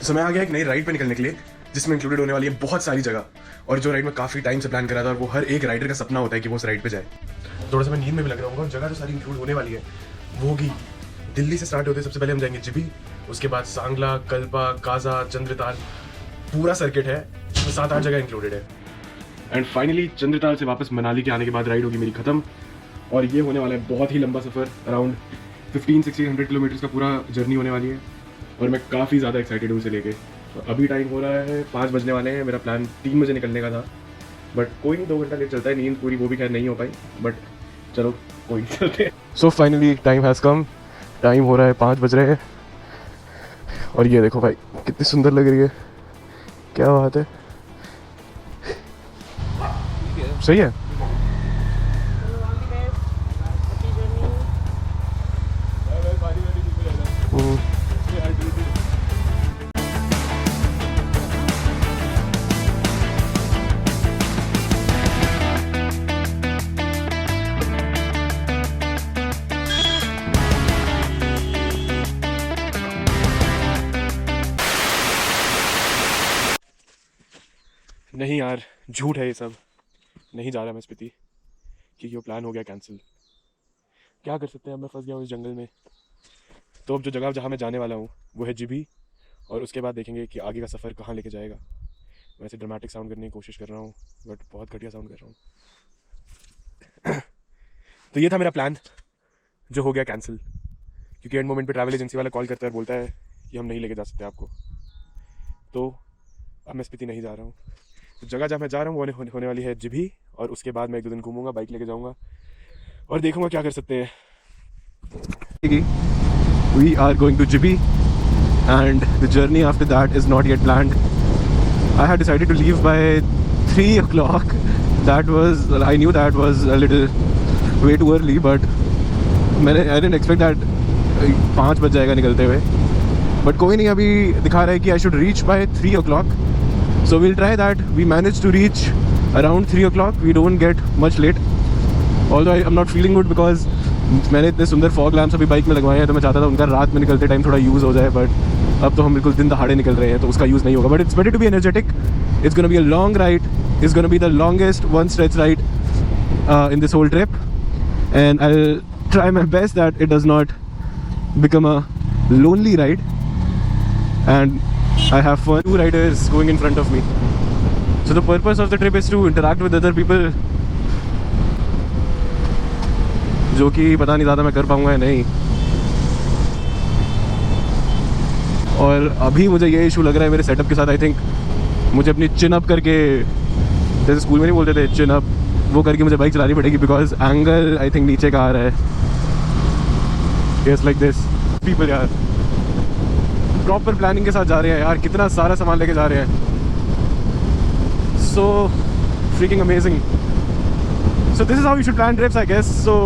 तो समय आ गया एक नई राइड पे निकलने के लिए, जिसमें इंक्लूडेड होने वाली है बहुत सारी जगह, और जो राइड मैं काफ़ी टाइम से प्लान कर रहा था, और वो हर एक राइडर का सपना होता है कि वो उस राइड पे जाए। थोड़ा सा मैं नींद में भी लग रहा हूँ। और जगह जो सारी इंक्लूड होने वाली है वो होगी, दिल्ली से स्टार्ट होते सबसे पहले हम जाएंगे जिबी, उसके बाद सांगला, कल्पा, काजा, चंद्रताल, पूरा सर्किट है, तो 7-8 जगह इंक्लूडेड है। एंड फाइनली चंद्रताल से वापस मनाली के आने के बाद राइड होगी मेरी खत्म, और ये होने वाला है बहुत ही लंबा सफ़र, अराउंड 1500-1600 किलोमीटर्स का पूरा जर्नी होने वाली है, और मैं काफ़ी ज़्यादा एक्साइटेड हूँ उसे लेके। तो अभी टाइम हो रहा है 5 बजने वाले हैं, मेरा प्लान 3 बजे निकलने का था, बट कोई नहीं, 2 घंटा लेट चलता है, नींद पूरी वो भी खैर नहीं हो पाई, बट चलो कोई नहीं, चलते। So finally time has come, time हो रहा है 5 बज रहे हैं, और ये देखो भाई कितनी सुंदर लग रही है, क्या बात है, सही है। नहीं यार, झूठ है ये सब, नहीं जा रहा मैं स्पीति, क्योंकि वो प्लान हो गया कैंसिल। क्या कर सकते हैं, अब मैं फंस गया हूँ इस जंगल में। तो अब जो जगह जहाँ मैं जाने वाला हूँ वो है जिबी, और उसके बाद देखेंगे कि आगे का सफ़र कहाँ लेके जाएगा। वैसे ड्रामेटिक साउंड करने की कोशिश कर रहा हूँ, बट बहुत घटिया साउंड कर रहा हूँ। तो ये था मेरा प्लान, जो हो गया कैंसिल, क्योंकि एंड मोमेंट पे ट्रैवल एजेंसी वाला कॉल करता है और बोलता है कि हम नहीं लेके जा सकते आपको। तो अब मैं स्पीति नहीं जा रहा हूँ। तो जगह जहाँ मैं जा रहा हूँ वो होने वाली है जिभी, और उसके बाद मैं 1-2 दिन घूमूंगा, बाइक लेके जाऊँगा और देखूँगा क्या कर सकते हैं। We are going to Jibi, and the journey after that is not yet planned. I had decided to leave by 3 o'clock. I knew that was a little way too early, but I didn't expect that 5 बज जाएगा निकलते हुए। But कोई नहीं, अभी दिखा रहा है कि I should reach by 3 o'clock. So we'll try that. We managed to reach around 3 o'clock. We don't get much late. Although I'm not feeling good because मैंने इतने सुंदर फॉग लैम्प्स अभी बाइक में लगवाए हैं, तो मैं चाहता था उनका रात में निकलते टाइम थोड़ा यूज़ हो जाए, बट अब तो हम बिल्कुल दिन दहाड़े निकल रहे हैं, तो उसका यूज़ नहीं होगा। But it's better to be energetic, it's gonna be a long ride, it's gonna be the longest one stretch ride in this whole trip, and I will try my best that it does not become a lonely ride, and I have fun. 2 riders going in front of me. So the purpose of the trip is to interact with other people, जो कि पता नहीं ज़्यादा मैं कर पाऊँगा या नहीं। और अभी मुझे ये इशू लग रहा है मेरे सेटअप के साथ, आई थिंक मुझे अपनी चिन अप करके, जैसे स्कूल में नहीं बोलते थे चिन अप, वो करके मुझे बाइक चलानी पड़ेगी, बिकॉज एंगल आई थिंक नीचे का आ रहा है। यस लाइक दिस पीपल यार, प्रॉपर प्लानिंग के साथ जा रहे हैं यार, कितना सारा सामान लेके जा रहे हैं, so freaking amazing. So this is how you should plan trips, I guess. So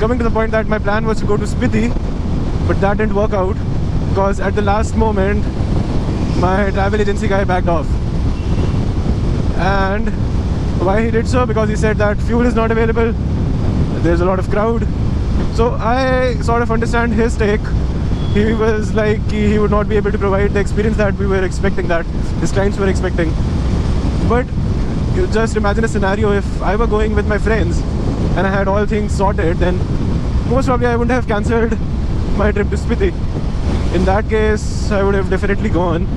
coming to the point that my plan was to go to Spiti, but that didn't work out because at the last moment my travel agency guy backed off. And why he did so? Because he said that fuel is not available, there's a lot of crowd. So I sort of understand his take. He was like he would not be able to provide the experience that we were expecting, that his clients were expecting. But you just imagine a scenario, if I were going with my friends and I had all things sorted, then most probably I wouldn't have cancelled my trip to Spiti. In that case, I would have definitely gone.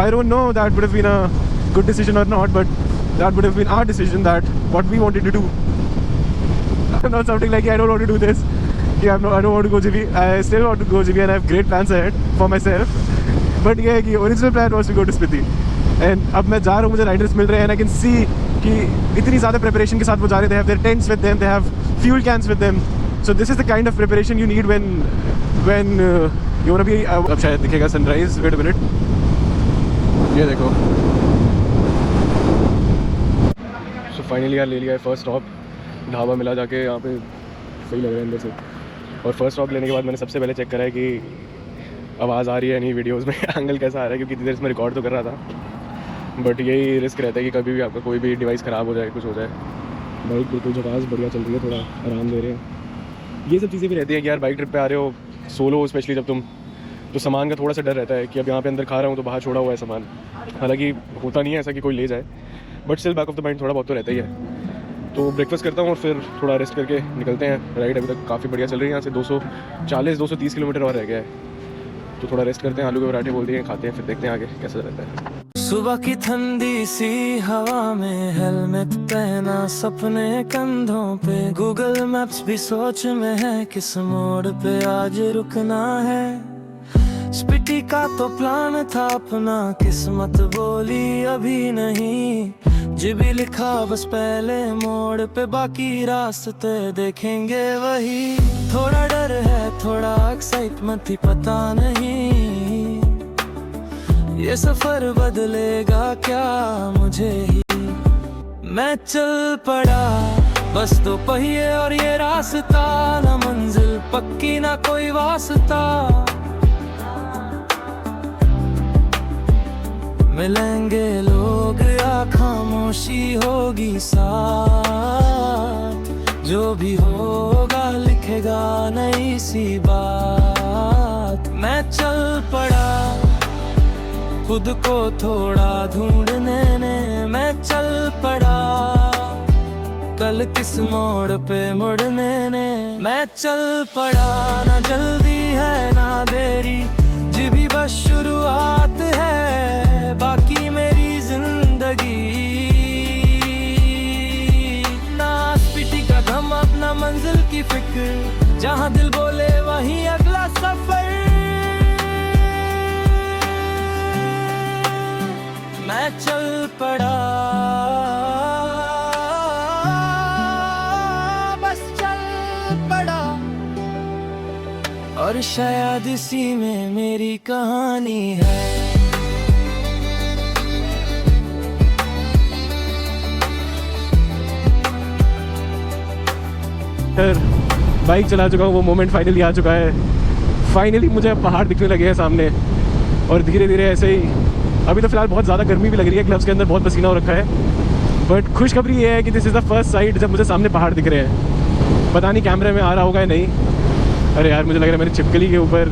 I don't know that would have been a good decision or not, but that would have been our decision, that what we wanted to do. I'm not sounding like I don't want to do this. I don't want to go Jibi. I still want to go Jibi and I have great plans ahead for myself. But yeah, the original plan was to go to Spiti. And अब मैं जा रहा हूँ, मुझे Riders मिल रहे हैं, and I can see कि इतनी ज़्यादा प्रिपरेशन के साथ वो जा रहे हैं. They have their tents with them, they have fuel cans with them. So this is the kind of preparation you need when you want to be. अब शायद दिखेगा सनराइज. Wait a minute. ये देखो. So finally यार ले लिया है first stop, dhaba मिला जाके, यहाँ पे सही लग रहा है अंदर से. और फर्स्ट स्टॉप लेने के बाद मैंने सबसे पहले चेक करा है कि आवाज़ आ रही है नहीं वीडियोस में, एंगल कैसा आ रहा है, क्योंकि इतनी देर इसमें रिकॉर्ड तो कर रहा था, बट यही रिस्क रहता है कि कभी भी आपका कोई भी डिवाइस ख़राब हो जाए, कुछ हो जाए. बाइक बिल्कुल झकास बढ़िया चल रही है, थोड़ा आराम दे रहे हैं. ये सब चीज़ें भी रहती हैं कि यार बाइक ट्रिप पे आ रहे हो सोलो, स्पेशली जब तुम तो सामान का थोड़ा सा डर रहता है कि अब यहाँ पे अंदर खा रहा हूँ तो बाहर छोड़ा हुआ है सामान। हालांकि होता नहीं है ऐसा कि कोई ले जाए, but still back of the mind थोड़ा बहुत तो रहता ही है। तो ब्रेकफास्ट करता हूँ और फिर थोड़ा रेस्ट करके निकलते हैं। राइड अभी तक काफ़ी बढ़िया चल रही है, यहाँ से 240-230 किलोमीटर और रह गया है। तो थोड़ा रेस्ट करते हैं, आलू के पराठे बोल दिए, खाते हैं, फिर देखते हैं आगे कैसा रहता है। सुबह की ठंडी सी हवा में हेलमेट पहना, सपने कंधों पे, गूगल मैप्स भी सोच में है किस मोड़ पे आज रुकना है। स्पीति का तो प्लान था अपना, किस्मत बोली अभी नहीं, जी भी लिखा बस पहले मोड़ पे, बाकी रास्ते देखेंगे वही। थोड़ा डर है थोड़ा एक्साइटमेंट ही, पता नहीं ये सफर बदलेगा क्या मुझे ही। मैं चल पड़ा बस 2 पहिए और ये रास्ता, ना मंजिल पक्की ना कोई वास्ता। मिलेंगे लोग या खामोशी होगी साथ, जो भी होगा लिखेगा नई सी बात। मैं चल पड़ा खुद को थोड़ा ढूंढने ने, मैं चल पड़ा कल किस मोड़ पे मुड़ने ने। मैं चल पड़ा ना जल्दी है ना देरी, जी भी बस शुरुआत है बाकी मेरी जिंदगी। ना स्पीति का गम अपना मंजिल की फिक्र, जहाँ दिल बोले वहीं अगला सफर। मैं चल पड़ा बस चल पड़ा, और शायद इसी में मेरी कहानी है। बाइक चला चुका हूँ, वो मोमेंट फाइनली आ चुका है। फाइनली मुझे पहाड़ दिखने लगे हैं सामने, और धीरे धीरे ऐसे ही। अभी तो फिलहाल बहुत ज़्यादा गर्मी भी लग रही है, ग्लव्स के अंदर बहुत पसीना हो रखा है, बट खुशखबरी ये है कि this is the first side जब मुझे सामने पहाड़ दिख रहे हैं। पता नहीं कैमरे में आ रहा होगा या नहीं। अरे यार मुझे लग रहा है मैंने छिपकली के ऊपर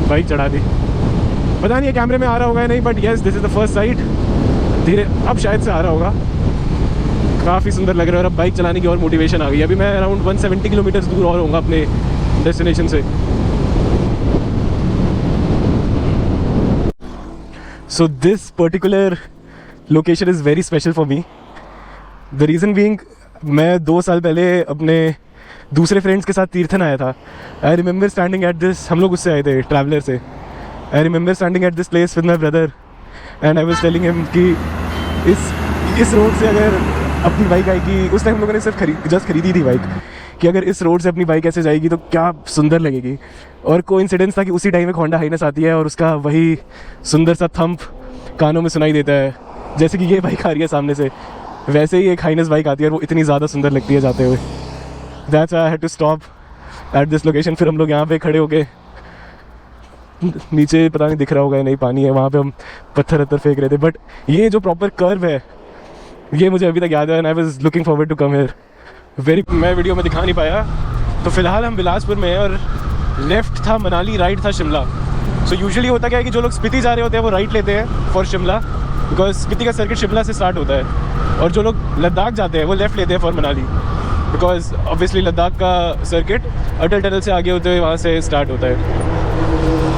बाइक चढ़ा दी, पता नहीं है कैमरे में आ रहा होगा या नहीं, but yes this is the first side. धीरे अब शायद से आ रहा होगा। काफ़ी सुंदर लग रहा है और अब बाइक चलाने की और मोटिवेशन आ गई। अभी मैं अराउंड 170 किलोमीटर दूर और होऊंगा अपने डेस्टिनेशन से। So this particular location is very special for me. The reason being, मैं 2 साल पहले अपने दूसरे फ्रेंड्स के साथ तीर्थन आया था। I remember standing at this, हम लोग उससे आए थे ट्रैवलर से। I remember standing at this place with my brother and I was telling him कि इस रोड से अगर अपनी बाइक आएगी, उस टाइम हम लोगों ने सिर्फ जस्ट खरीदी थी बाइक, कि अगर इस रोड से अपनी बाइक ऐसे जाएगी तो क्या सुंदर लगेगी। और कोइंसिडेंस था कि उसी टाइम एक होंडा हाइनेस आती है और उसका वही सुंदर सा थंप कानों में सुनाई देता है। जैसे कि ये बाइक आ रही है सामने से, वैसे ही एक हाइनेस बाइक आती है और वो इतनी ज़्यादा सुंदर लगती है जाते हुए। That's why I had to stop at this location. फिर हम लोग यहाँ पे खड़े हो गए, नीचे पता नहीं दिख रहा होगा या नहीं पानी है, वहाँ पे हम पत्थर फेंक रहे थे। बट ये जो प्रॉपर कर्व है ये मुझे अभी तक याद है and I was looking forward to come here. मैं वीडियो में दिखा नहीं पाया। तो फिलहाल हम बिलासपुर में हैं और लेफ़्ट था मनाली, राइट था शिमला। सो यूजुअली होता क्या है कि जो लोग स्पीति जा रहे होते हैं वो राइट लेते हैं फॉर शिमला, बिकॉज स्पीति का सर्किट शिमला से स्टार्ट होता है। और जो लोग लद्दाख जाते हैं वो लेफ़्ट लेते हैं for Manali, because obviously Ladakh का सर्किट अटल टनल से आगे होते हुए वहाँ से स्टार्ट होता है।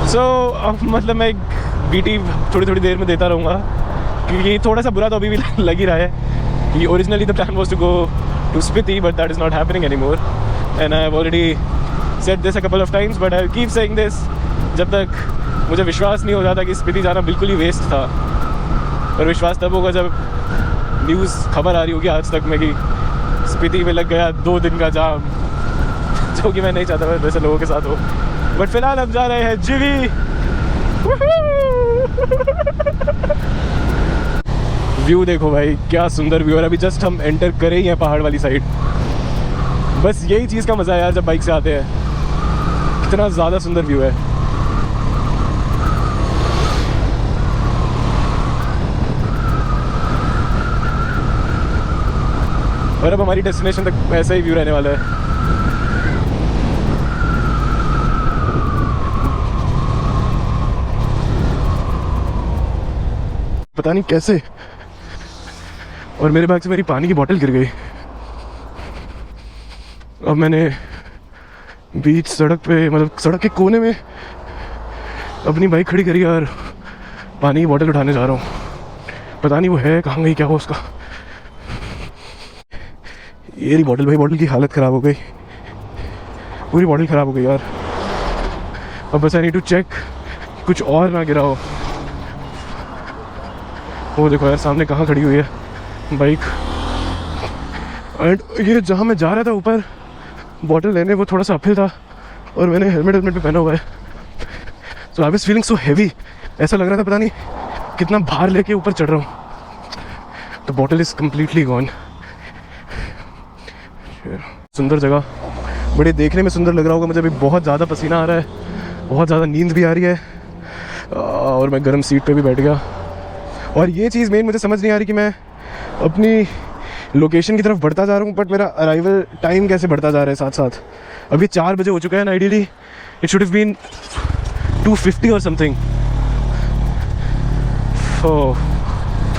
सो मतलब मैं बीटी थोड़ी देर में देता रहूँगा, क्योंकि थोड़ा सा बुरा तो अभी भी लग ही रहा है कि originally the plan was to go to Spiti, but that is not happening anymore and I have already said this a couple of times, but I will keep saying this जब तक मुझे विश्वास नहीं हो जाता कि स्पीति जाना बिल्कुल ही वेस्ट था। और विश्वास तब होगा जब न्यूज़ खबर आ रही होगी आज तक में कि स्पीति में लग गया 2 दिन का जाम, जो कि मैं नहीं चाहता वैसे लोगों के साथ हो। बट फिलहाल हम जा रहे हैं जीवी। व्यू देखो भाई, क्या सुंदर व्यू। और अभी जस्ट हम एंटर करे ही हैं पहाड़ वाली साइड। बस यही चीज़ का मज़ा है यार जब बाइक से आते हैं, कितना ज़्यादा सुंदर व्यू है। और अब हमारी डेस्टिनेशन तक ऐसा ही व्यू रहने वाला है। पता नहीं कैसे, और मेरे बैग से मेरी पानी की बोतल गिर गई। अब मैंने बीच सड़क पे, मतलब सड़क के कोने में अपनी बाइक खड़ी करी और पानी की बोतल उठाने जा रहा हूँ। पता नहीं वो है कहाँ गई, क्या हुआ उसका। ये रही बोतल भाई, बोतल की हालत ख़राब हो गई, पूरी बोतल ख़राब हो गई यार। अब बस आई नीड टू चेक कुछ और ना गिरा हो। वो देखो यार सामने कहाँ खड़ी हुई है बाइक। एंड ये जहाँ मैं जा रहा था ऊपर बॉटल लेने, वो थोड़ा सा अपहिल था और मैंने हेलमेट भी पहना हुआ है। So I was feeling so heavy, ऐसा लग रहा था पता नहीं कितना भार लेके ऊपर चढ़ रहा हूँ। तो बॉटल इज़ कम्प्लीटली गॉन। सुंदर जगह, बड़े देखने में सुंदर लग रहा होगा मुझे। अभी बहुत ज़्यादा पसीना आ रहा है, बहुत ज़्यादा नींद भी आ रही है, और मैं गर्म सीट पे भी बैठ गया। और ये चीज़ मेन मुझे समझ नहीं आ रही कि मैं अपनी लोकेशन की तरफ बढ़ता जा रहा हूँ, बट मेरा अराइवल टाइम कैसे बढ़ता जा रहा है साथ साथ। अभी 4 बजे हो चुका है, ideally it should have been 2:50 और समथिंग।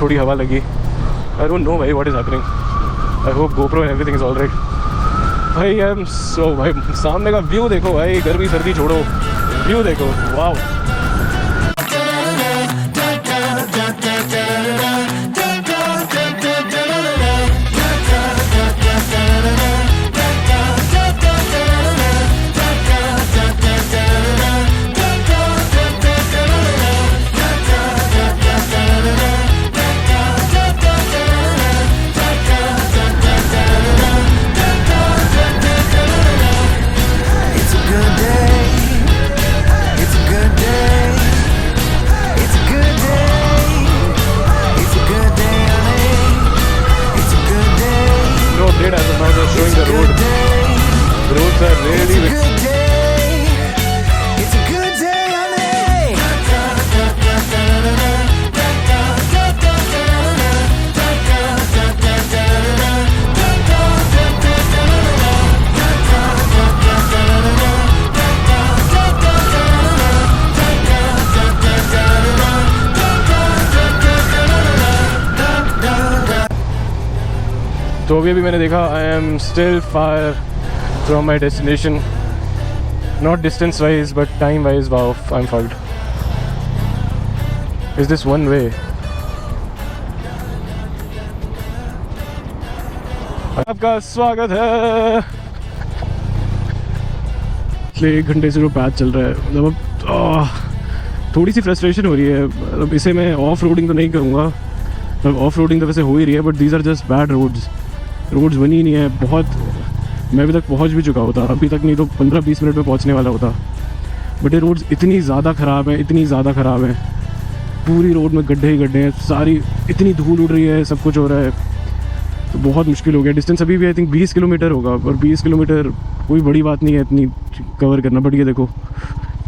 थोड़ी हवा लगी। आई डोंट नो भाई what is happening. I hope GoPro and everything is all right. भाई आई एम सो, भाई सामने का व्यू देखो भाई, गर्मी सर्दी छोड़ो, व्यू देखो, वाओ। तो अभी मैंने देखा I am still far from my destination, not distance wise but time wise. Wow I am fucked. Is this one way? आपका स्वागत है। पिछले 1 घंटे से जो पैच चल रहा है, मतलब अब थोड़ी सी फ्रस्ट्रेशन हो रही है। मतलब इसे मैं ऑफ रोडिंग तो नहीं कहूँगा, मतलब ऑफ रोडिंग तो वैसे हो ही रही है, but these are just bad roads बनी नहीं है। बहुत, मैं अभी तक पहुंच भी चुका होता, अभी तक नहीं तो 15-20 मिनट में पहुंचने वाला होता। बट ये रोड्स इतनी ज़्यादा ख़राब है, इतनी ज़्यादा ख़राब है, पूरी रोड में गड्ढे ही गड्ढे हैं, सारी इतनी धूल उड़ रही है, सब कुछ हो रहा है, तो बहुत मुश्किल हो गया। डिस्टेंस अभी भी आई थिंक 20 किलोमीटर होगा, और 20 किलोमीटर कोई बड़ी बात नहीं है इतनी कवर करना। बट ये देखो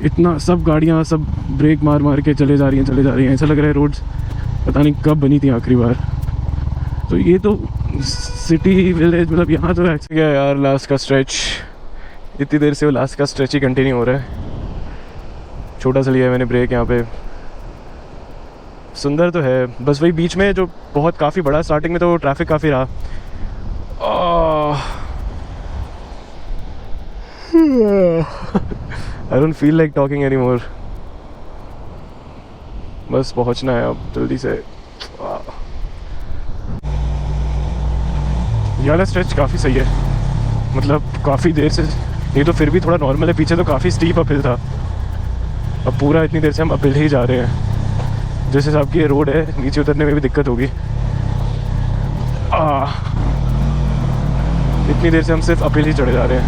इतना, सब गाड़ियाँ सब ब्रेक मार मार के चले जा रही हैं। ऐसा लग रहा है रोड्स पता नहीं कब बनी थी आखिरी बार। तो ये तो सिटी विलेज, मतलब यहाँ तो ऐसे क्या यार, लास्ट का स्ट्रेच, इतनी देर से वो लास्ट का स्ट्रेच ही कंटिन्यू हो रहा है। छोटा सा लिया है मैंने ब्रेक यहाँ पे। सुंदर तो है, बस वही बीच में जो बहुत काफ़ी बड़ा, स्टार्टिंग में तो ट्रैफिक काफ़ी रहा। I don't feel like talking any more. बस पहुँचना है अब जल्दी से। ये वाला स्ट्रेच काफ़ी सही है, मतलब काफ़ी देर से, ये तो फिर भी थोड़ा नॉर्मल है। पीछे तो काफ़ी स्टीप अपहिल था, अब पूरा इतनी देर से हम अपहिल ही जा रहे हैं। जिस हिसाब की ये रोड है, नीचे उतरने में भी दिक्कत होगी। इतनी देर से हम सिर्फ अपहिल ही चढ़े जा रहे हैं,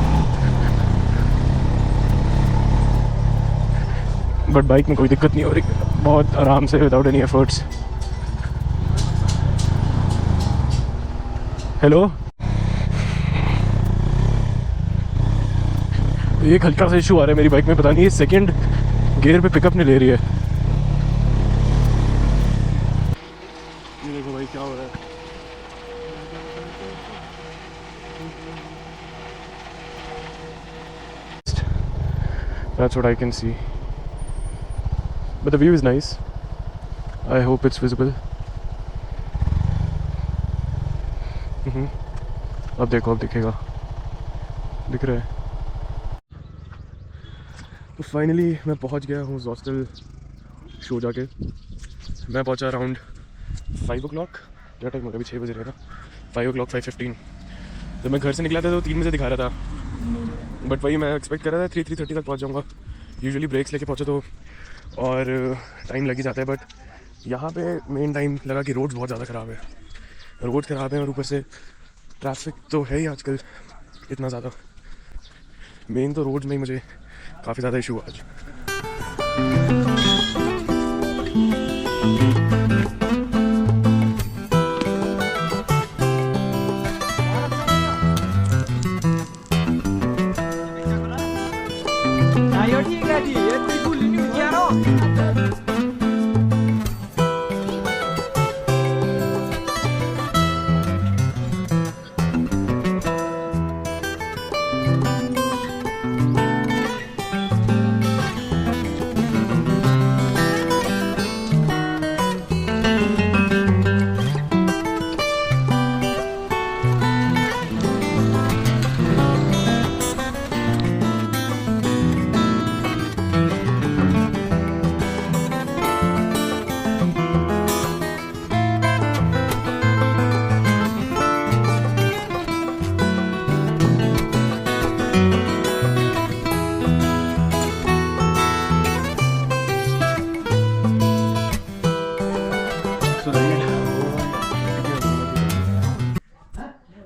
बट बाइक में कोई दिक्कत नहीं हो रही, बहुत आराम से, विदाउट एनी एफर्ट्स। हेलो, एक हल्का सा इशू आ रहा है मेरी बाइक में, पता नहीं ये सेकंड गियर पे पिकअप नहीं ले रही है। ये देखो भाई क्या हो रहा है। That's what I can see. But the view is nice. I hope it's visible. अब देखो, अब दिखेगा, दिख रहा है। तो फाइनली मैं पहुंच गया हूँ हॉस्टल शो जाके। मैं पहुंचा अराउंड 5 o'clock, क्या टाइम हो गया, अभी 6 बजे रहेगा, 5 o'clock 5:15। तो मैं घर से निकला था तो 3 बजे दिखा रहा था, बट वही मैं एक्सपेक्ट कर रहा था 3:30 तक पहुंच जाऊंगा। यूजुअली ब्रेक्स लेके पहुंचे तो और टाइम लग ही जाता है, बट यहाँ पे मेन टाइम लगा कि रोड्स बहुत ज़्यादा ख़राब है, रोड ख़राब है और ऊपर से ट्रैफिक तो है ही आजकल इतना ज़्यादा। मेन तो रोड्स में ही मुझे काफ़ी ज़्यादा इशू आज। ठीक है जी, ये बिल्कुल नहीं किया रो।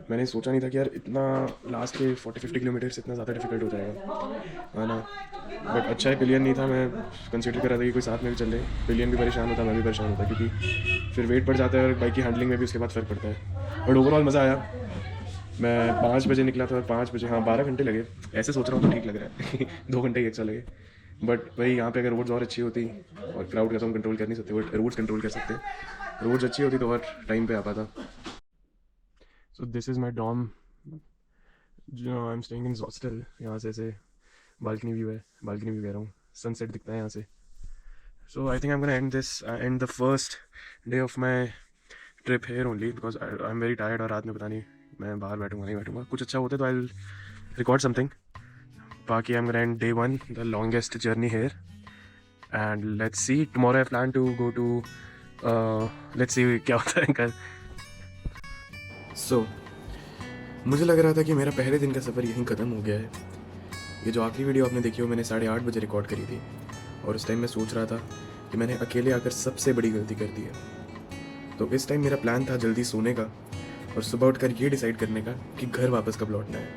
मैंने सोचा नहीं था कि यार इतना लास्ट के 40-50 किलोमीटर्स इतना ज़्यादा डिफिकल्ट हो जाएगा, है ना। बट अच्छा है पिलियन नहीं था, मैं कंसिडर कर रहा था कि कोई साथ में भी चल रहे, पिलियन भी परेशान होता, मैं भी परेशान होता, क्योंकि फिर वेट बढ़ जाता है और बाइक की हैंडलिंग में भी उसके बाद फ़र्क पड़ता है। बट ओवरऑल मज़ा आया। मैं 5 बजे निकला था और 5 बजे, हाँ 12 घंटे लगे। ऐसे सोच रहा हूँ तो ठीक लग रहा है 2 घंटे ही एक्स्ट्रा लगे, बट वही यहाँ पे अगर रोड्स और अच्छी होती और क्राउड का तो हम कंट्रोल कर नहीं सकते, बट रोड्स कंट्रोल कर सकते, रोड्स अच्छी होती तो और टाइम पे आ पाता। So this is my dorm, जो I am staying in hostel. यहाँ से ऐसे बालकनी व्यू है, बालकनी व्यू कह रहा हूँ, सनसेट दिखता है यहाँ से। So I think I am gonna end the first day of my trip here only, because I am very tired और रात में पता नहीं मैं बाहर बैठूंगा नहीं बैठूंगा। कुछ अच्छा होता है तो आई विल रिकॉर्ड समथिंग। बाकी I am gonna end day 1, the longest journey here, and let's see tomorrow I plan to go to, let's see क्या होता है कल। सो मुझे लग रहा था कि मेरा पहले दिन का सफ़र यहीं ख़त्म हो गया है। ये जो आखिरी वीडियो आपने देखी वो मैंने 8:30 बजे रिकॉर्ड करी थी, और उस टाइम मैं सोच रहा था कि मैंने अकेले आकर सबसे बड़ी गलती कर दी है। तो इस टाइम मेरा प्लान था जल्दी सोने का और सुबह उठकर ये डिसाइड करने का कि घर वापस कब लौटना है।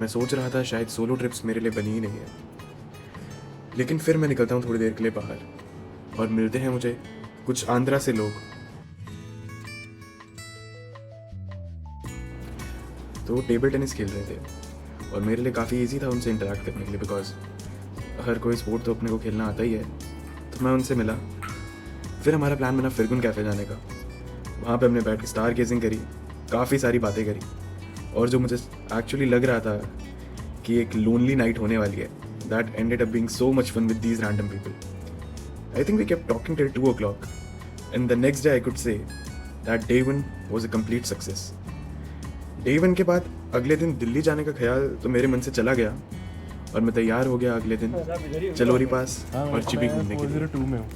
मैं सोच रहा था शायद सोलो ट्रिप्स मेरे लिए बनी ही नहीं है, लेकिन फिर मैं निकलता हूँ थोड़ी देर के लिए बाहर और मिलते हैं मुझे कुछ आंध्रा से लोग। तो वो टेबल टेनिस खेल रहे थे और मेरे लिए काफ़ी इजी था उनसे इंटरेक्ट करने के लिए, बिकॉज हर कोई स्पोर्ट तो अपने को खेलना आता ही है। तो मैं उनसे मिला, फिर हमारा प्लान बना फिरगुन कैफ़े जाने का। वहाँ पे हमने बैठ के स्टार गेजिंग करी, काफ़ी सारी बातें करी, और जो मुझे एक्चुअली लग रहा था कि एक लोनली नाइट होने वाली है, that ended up being so much fun with these random people. I think we kept talking till 2 o'clock, and the next day I could say that day 1 was a complete success. Day 1 के बाद अगले दिन दिल्ली जाने का ख्याल तो मेरे मन से चला गया और मैं तैयार हो गया अगले दिन चलोरी पास और चिपी घूमने के लिए। 2 में हूँ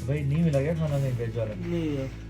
भाई, नहीं मिला क्या खाना नहीं वेज वाला? नहीं है।